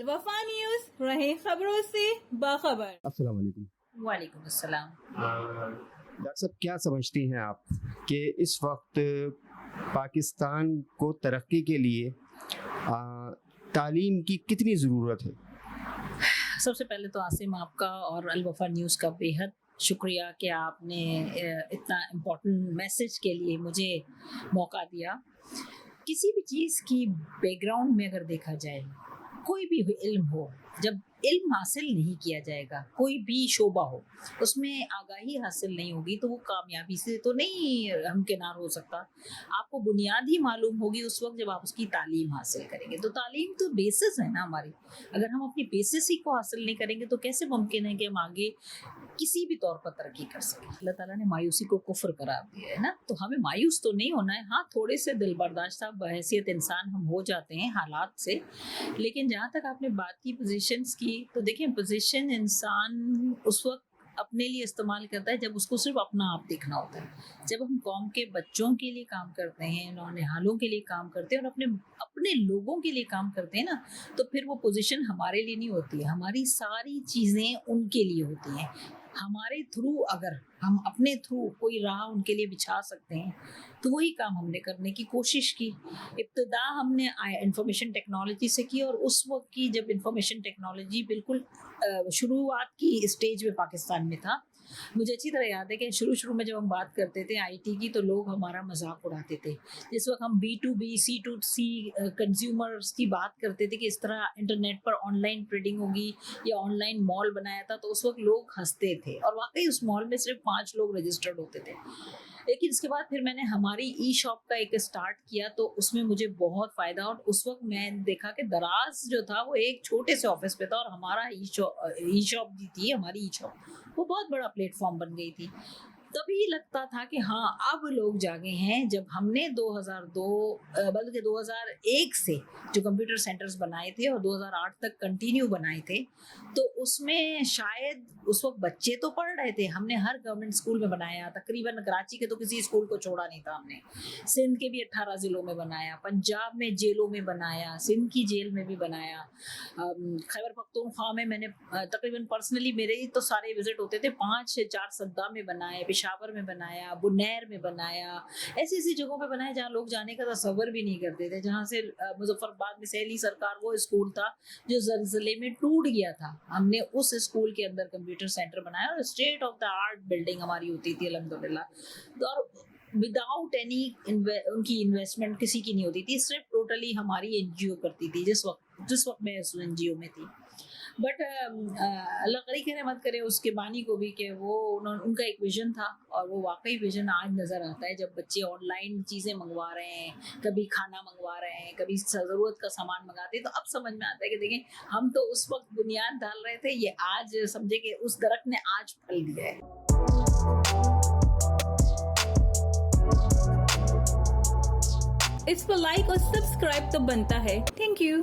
الوفا news رہے خبروں سے باخبر۔ السلام علیکم۔ وعلیکم السلام۔ ڈاکٹر صاحب کیا سمجھتی ہیں آپ کہ اس وقت پاکستان کو ترقی کے لیے تعلیم کی کتنی ضرورت ہے؟ سب سے پہلے تو عاصم آپ کا اور الوفا نیوز کا بے حد شکریہ کہ آپ نے اتنا امپورٹنٹ میسج کے لیے مجھے موقع دیا۔ کسی بھی چیز کی بیک گراؤنڈ میں اگر دیکھا جائے، کوئی بھی علم ہو، جب علم حاصل نہیں کیا جائے گا، کوئی بھی شعبہ ہو، اس میں آگاہی حاصل نہیں ہوگی تو وہ کامیابی سے تو نہیں ہمکنار ہو سکتا۔ آپ کو بنیاد ہی معلوم ہوگی اس وقت جب آپ اس کی تعلیم حاصل کریں گے۔ تو تعلیم تو بیسس ہے نا ہماری، اگر ہم اپنی بیسس ہی کو حاصل نہیں کریں گے تو کیسے ممکن ہے کہ ہم آگے کسی بھی طور پر ترقی کر سکیں۔ اللہ تعالیٰ نے مایوسی کو کفر قرار دیا ہے نا، تو ہمیں مایوس تو نہیں ہونا ہے۔ ہاں، تھوڑے سے دل برداشتہ بحیثیت انسان ہم ہو جاتے ہیں حالات سے، لیکن جہاں تک آپ نے بات کی پوزیشنز کی، تو دیکھیں پوزیشن انسان اس وقت اپنے لیے استعمال کرتا ہے جب اس کو صرف اپنا آپ دیکھنا ہوتا ہے۔ جب ہم قوم کے بچوں کے لیے کام کرتے ہیں، نونہالوں کے لیے کام کرتے ہیں اور اپنے لوگوں کے لیے کام کرتے ہیں نا، تو پھر وہ پوزیشن ہمارے لیے نہیں ہوتی ہے، ہماری ساری چیزیں ان کے لیے ہوتی ہیں۔ ہمارے تھرو اگر ہم اپنے تھرو کوئی راہ ان کے لیے بچھا سکتے ہیں تو وہی کام ہم نے کرنے کی کوشش کی۔ ابتدا ہم نے انفارمیشن ٹیکنالوجی سے کی، اور اس وقت کی جب انفارمیشن ٹیکنالوجی بالکل شروعات کی اسٹیج میں پاکستان میں تھا، مجھے اچھی طرح یاد ہے کہ شروع میں جب ہم بات کرتے تھے آئی ٹی کی تو لوگ ہمارا مذاق اڑاتے تھے۔ جس وقت ہم B2B C2C کنزیومرز کی بات کرتے تھے کہ اس طرح internet per on line trading ہوگی یا آن لائن مال بنایا تھا، تو اس وقت لوگ ہنستے تھے، اور واقعی اس مال میں صرف 5 لوگ رجسٹرڈ ہوتے تھے۔ لیکن اس کے بعد پھر میں نے ہماری ای شاپ کا ایک اسٹارٹ کیا، تو اس میں مجھے بہت فائدہ، اور اس وقت میں دیکھا کہ دراز جو تھا وہ ایک چھوٹے سے آفس پہ تھا، اور ہمارا ای شاپ جو تھی، ہماری ای شاپ وہ بہت بڑا پلیٹ فارم بن گئی تھی۔ تبھی لگتا تھا کہ ہاں اب لوگ جاگے ہیں۔ جب ہم نے 2002 بلکہ 2001 سے جو کمپیوٹر سینٹرز بنائے تھے اور 2008 تک کنٹینیو بنائے تھے، تو اس میں شاید اس وقت بچے تو پڑھ رہے تھے، ہم نے ہر گورنمنٹ اسکول میں بنایا، تقریباً کراچی کے تو کسی اسکول کو چھوڑا نہیں تھا ہم نے، سندھ کے بھی 18 ضلعوں میں بنایا، پنجاب میں جیلوں میں بنایا، سندھ کی جیل میں بھی بنایا، خیبر پختونخوا میں نے تقریباً پرسنلی میرے ہی تو سارے وزٹ ہوتے تھے، 5 سے 4 صدہ میں بنائے، پشاور میں بنایا، بنیر میں بنایا، ایسی جگہوں پہ بنایا جہاں لوگ جانے کا تصور بھی نہیں کرتے تھے۔ جہاں سے مظفر آباد میں سہیلی سرکار وہ اسکول تھا جو زلزلے میں ٹوٹ گیا تھا، ہم نے اس اسکول کے اندر کمپیوٹر سینٹر بنایا، اور state of the art building ہماری ہوتی تھی الحمدللہ، اور وداؤٹ اینی ان کی انویسٹمنٹ کسی کی نہیں ہوتی تھی، صرف ٹوٹلی ہماری NGO کرتی تھی جس وقت میں اس NGO میں تھی۔ بٹ اللہ قریب کی رحمت کرے اس کے بانی کو بھی، کہ وہ ان کا ایک ویژن تھا، اور وہ واقعی ویژن آج نظر آتا ہے جب بچے آن لائن چیزیں منگوا رہے ہیں، کبھی کھانا منگوا رہے ہیں، کبھی ضرورت کا سامان منگاتے ہیں، تو اب سمجھ میں آتا ہے کہ دیکھیں ہم تو اس وقت بنیاد ڈال رہے تھے، یہ آج سمجھے کہ اس درخت نے آج پھل دیا ہے۔ اس پر لائک اور سبسکرائب تو بنتا ہے۔ Thank you.